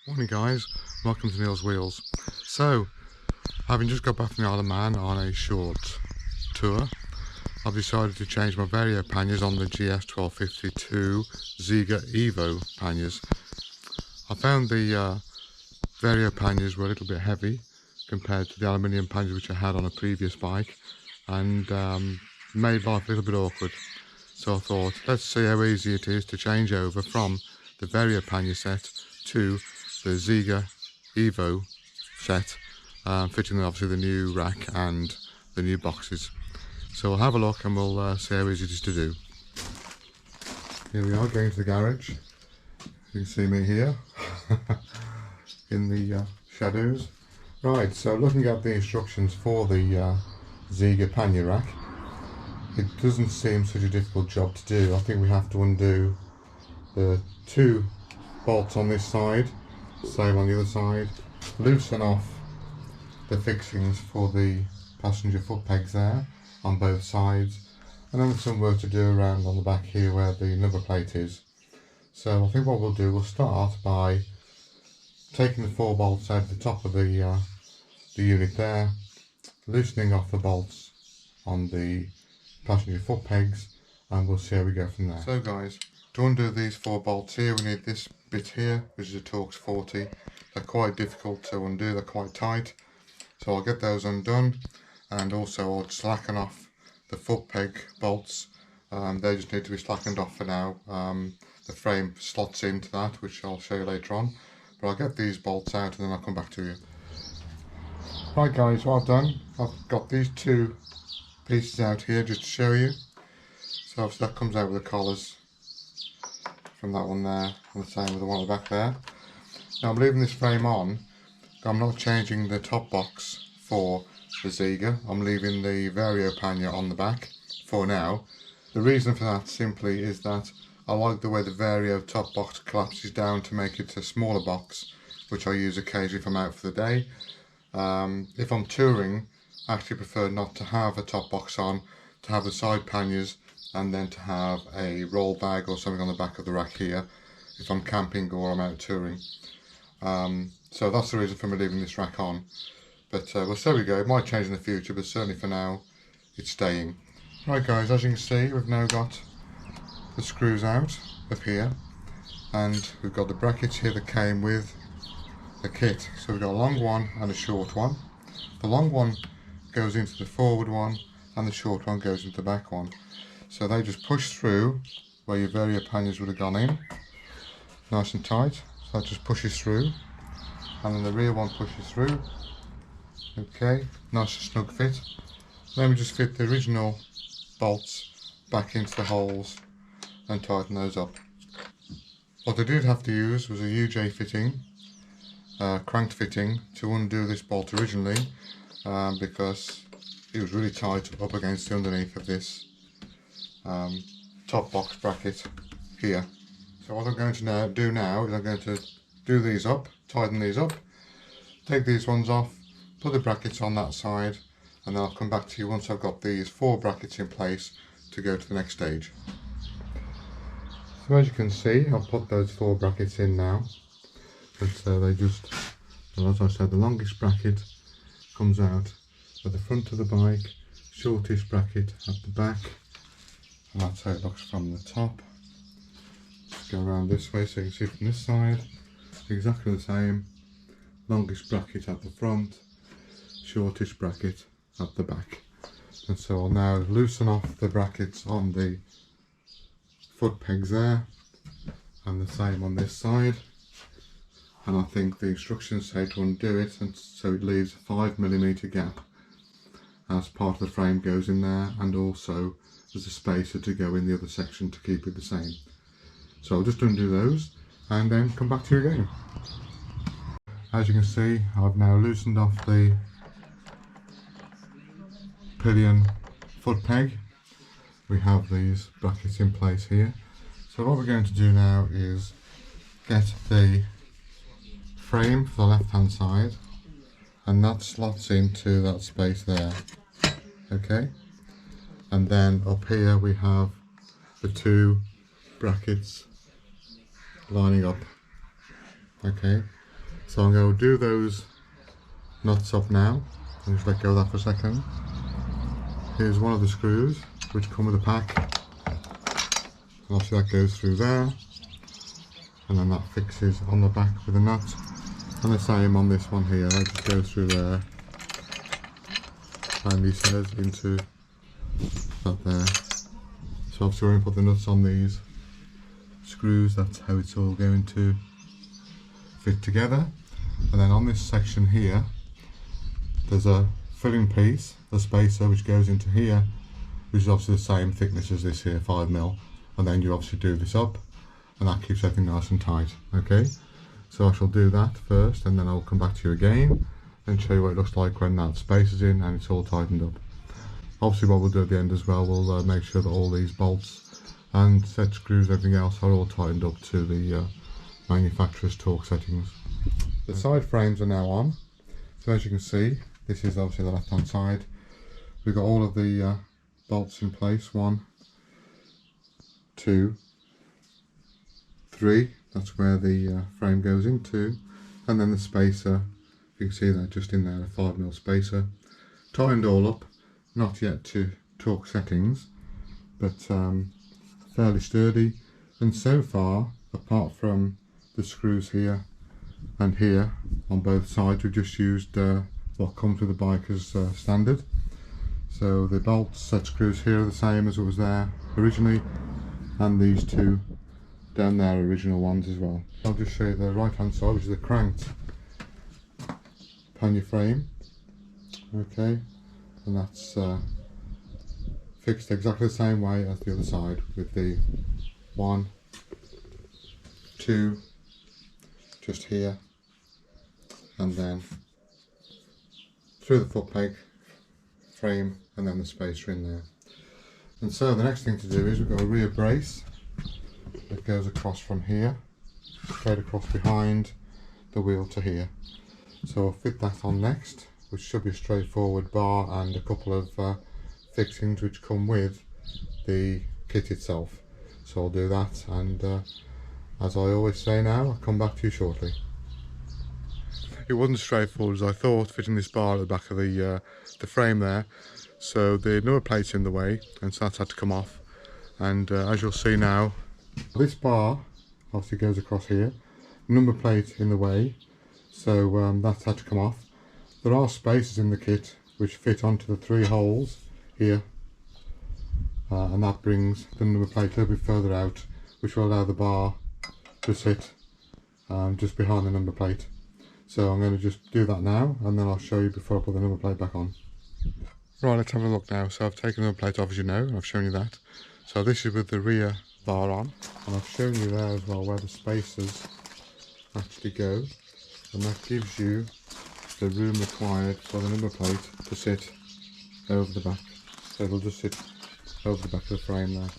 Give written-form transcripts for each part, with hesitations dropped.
Morning guys, welcome to Neil's Wheels. So, having just got back from the Isle of Man on a short tour, I've decided to change my Vario panniers on the GS1250 to Zega Evo panniers. I found the Vario panniers were a little bit heavy compared to the aluminium panniers which I had on a previous bike, and made life a little bit awkward. So I thought, let's see how easy it is to change over from the Vario pannier set to the Zega Evo set, fitting obviously the new rack and the new boxes. So we'll have a look and we'll see how easy it is to do. Here we are, going to the garage. You can see me here in the shadows. Right, so looking at the instructions for the Zega pannier rack, it doesn't seem such a difficult job to do. I think we have to undo the two bolts on this side, same on the other side, loosen off the fixings for the passenger foot pegs there on both sides, and then there's some work to do around on the back here where the number plate is. So I think what we'll do, we'll start by taking the 4 bolts out of the top of the unit there, loosening off the bolts on the passenger foot pegs, and we'll see how we go from there. So guys, to undo these 4 bolts here, we need this bit here, which is a Torx 40. They're quite difficult to undo, they're quite tight. So I'll get those undone, and also I'll slacken off the foot peg bolts. They just need to be slackened off for now. The frame slots into that, which I'll show you later on. But I'll get these bolts out and then I'll come back to you. Right guys, what I've done, I've got these 2 pieces out here just to show you. So obviously that comes out with the collars from that one there, and the same with the one at the back there. Now I'm leaving this frame on. I'm not changing the top box for the Zega. I'm leaving the Vario pannier on the back for now. The reason for that simply is that I like the way the Vario top box collapses down to make it a smaller box, which I use occasionally if I'm out for the day. If I'm touring, I actually prefer not to have a top box on, to have the side panniers, and then to have a roll bag or something on the back of the rack here if I'm camping or I'm out touring. So that's the reason for me leaving this rack on. But well, so we go. It might change in the future, but certainly for now it's staying. Right guys, as you can see, we've now got the screws out up here, and we've got the brackets here that came with the kit. So we've got a long one and a short one. The long one goes into the forward one and the short one goes into the back one. So they just push through where your Vario panniers would have gone in, nice and tight. So that just pushes through, and then the rear one pushes through. Okay, nice and snug fit. Then we just fit the original bolts back into the holes and tighten those up. What I did have to use was a UJ fitting, cranked fitting, to undo this bolt originally, because it was really tight up against the underneath of this top box bracket here. So what I'm going to do now is I'm going to do these up, tighten these up, take these ones off, put the brackets on that side, and then I'll come back to you once I've got these 4 brackets in place to go to the next stage. So as you can see, I've put those 4 brackets in now, but they just, well, as I said, the longest bracket comes out at the front of the bike, shortest bracket at the back, and that's how it looks from the top. Just go around this way so you can see from this side, exactly the same, longest bracket at the front, shortest bracket at the back. And so I'll now loosen off the brackets on the foot pegs there, and the same on this side. And I think the instructions say to undo it, and so it leaves a 5mm gap as part of the frame goes in there, and also there's a spacer to go in the other section to keep it the same. So I'll just undo those and then come back to you again. As you can see, I've now loosened off the pillion foot peg. We have these brackets in place here. So what we're going to do now is get the frame for the left hand side, and that slots into that space there. Okay, and then up here we have the 2 brackets lining up. Okay, So I'm going to do those nuts up now. I'll just let go of that for a second. Here's one of the screws which come with a pack. Obviously that goes through there, and then that fixes on the back with a nut. And the same on this one here, that just goes through there. And he says into that there. So obviously we're going to put the nuts on these screws, that's how it's all going to fit together. And then on this section here, there's a filling piece, a spacer, which goes into here, which is obviously the same thickness as this here, 5mm. And then you obviously do this up, and that keeps everything nice and tight. Okay, so I shall do that first, and then I'll come back to you again and show you what it looks like when that space is in and it's all tightened up. Obviously what we'll do at the end as well, we'll make sure that all these bolts and set screws, everything else, are all tightened up to the manufacturer's torque settings. The side frames are now on, so as you can see, this is obviously the left hand side. We've got all of the bolts in place, 1, 2, 3, that's where the frame goes into, and then the spacer, you can see that just in there, a 5mm spacer, tightened all up, not yet to torque settings, but fairly sturdy. And so far, apart from the screws here and here on both sides, we've just used what comes with the bike as standard. So the bolts, set screws here are the same as it was there originally, and these two down there are original ones as well. I'll just show you the right hand side, which is the cranked pannier frame. Okay, and that's fixed exactly the same way as the other side, with the 1, 2 just here, and then through the foot peg frame, and then the spacer in there. And so the next thing to do is we've got a rear brace that goes across from here, straight across behind the wheel to here. So I'll fit that on next, which should be a straightforward bar and a couple of fixings which come with the kit itself. So I'll do that, and as I always say now, I'll come back to you shortly. It wasn't as straightforward as I thought, fitting this bar at the back of the frame there. So the number plate's in the way, and so that's had to come off. And as you'll see now, this bar obviously goes across here, number plate in the way, so that's had to come off. There are spaces in the kit which fit onto the 3 holes here, and that brings the number plate a little bit further out, which will allow the bar to sit just behind the number plate. So I'm going to just do that now, and then I'll show you before I put the number plate back on. Right, let's have a look now. So I've taken the number plate off, as you know, and I've shown you that. So this is with the rear bar on, and I've shown you there as well where the spacers actually go, and that gives you the room required for the number plate to sit over the back. So it'll just sit over the back of the frame there.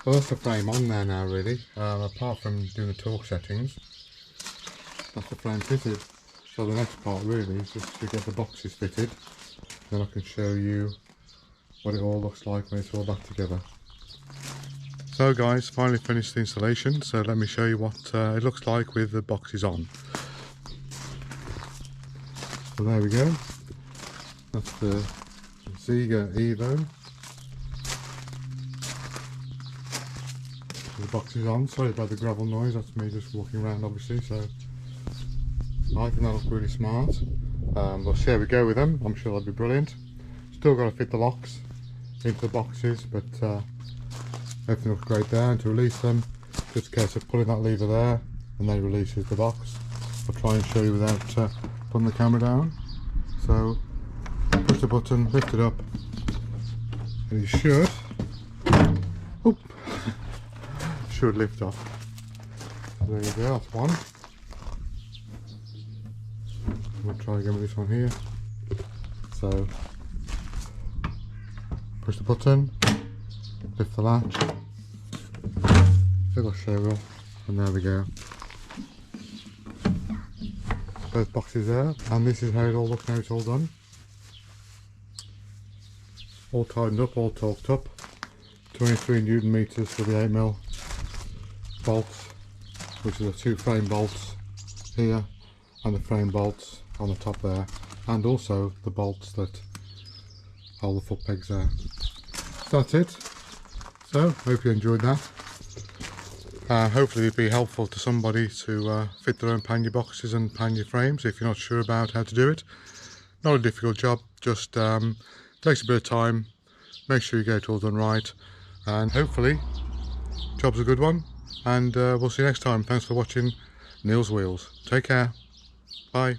Well, that's the frame on there now really, apart from doing the torque settings, that's the frame fitted. So the next part really is just to get the boxes fitted, then I can show you what it all looks like when it's all back together. So guys, finally finished the installation, so let me show you what it looks like with the boxes on. So there we go, that's the Zega Evo. The box is on. Sorry about the gravel noise, that's me just walking around obviously, so I think that looks really smart. But here we go with them, I'm sure they'll be brilliant. Still got to fit the locks into the boxes, but everything looks great there. And to release them, just a case of pulling that lever there, and then it releases the box. I'll try and show you without putting the camera down. So push the button, lift it up, and you should lift off. So there you go, that's one. We'll try again with this one here. So push the button, lift the latch, little show wheel, and there we go. Both boxes there, and this is how it all looks now it's all done. All tightened up, all torqued up. 23 Newton meters for the 8mm bolts, which are the 2 frame bolts here, and the frame bolts on the top there, and also the bolts that hold the foot pegs there. So that's it. So hope you enjoyed that. Hopefully it'll be helpful to somebody to fit their own pannier boxes and pannier frames if you're not sure about how to do it. Not a difficult job, just takes a bit of time. Make sure you get it all done right, and hopefully job's a good one. And we'll see you next time. Thanks for watching Neil's Wheels. Take care. Bye.